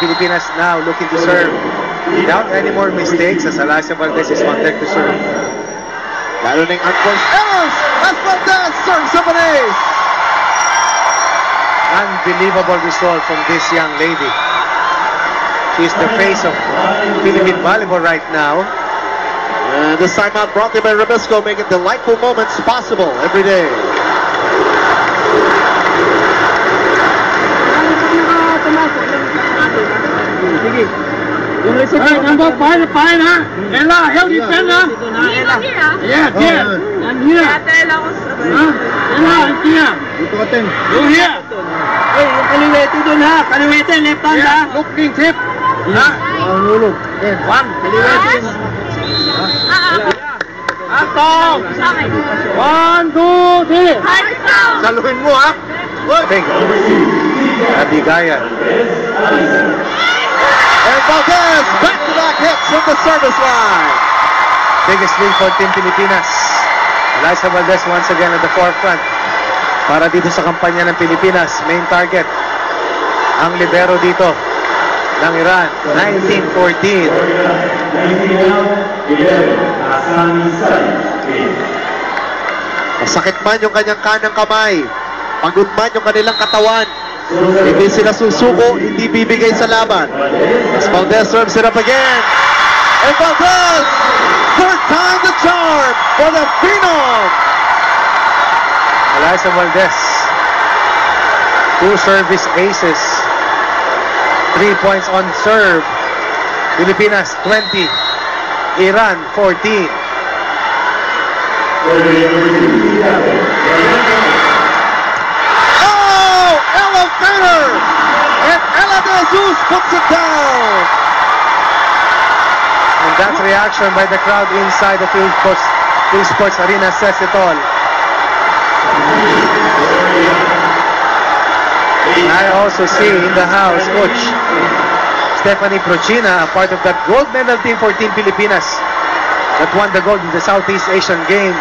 Pilipinas now looking to serve without any more mistakes as Alyssa Valdez is on deck to serve. Lalo ng unforced errors as Valdez serves up an ace. Unbelievable result from this young lady. She's the face of Philippine volleyball right now. And this timeout brought to you by Rubisco, making delightful moments possible every day. Number 5, huh? Ella, help defend, huh? Yeah, here. And here. Ella, here. You here. Hey, yung kaliwete dun, ha? Kaliwete, left hand, ha? Looking tip. Ha? Hulog. One, kaliwete. Atong! 1, 2, 3. Saluhin mo, ha? Big. Abigaya. And Valdez, back-to-back hits from the service line. Biggest lead for Team Pilipinas. Alyssa Valdez once again at the forefront. Para dito sa kampanya ng Pilipinas, main target ang libero dito ng Iran, 19-14. Masakit man yung kanyang kanang kamay, pagod man yung kanilang katawan, hindi sila susuko, hindi bibigay sa laban. As Valdez serves it up again. And Valdez, third time the charm for the Phenom. Alyssa Valdez, 2 service aces, 3 points on serve. Pilipinas 20, Iran 14. Oh, elevator! And Ella De Jesus puts it down. And that reaction by the crowd inside the Field Sports Arena says it all. I also see in the house coach Stephanie Prochina, a part of that gold medal team for Team Pilipinas that won the gold in the Southeast Asian Games.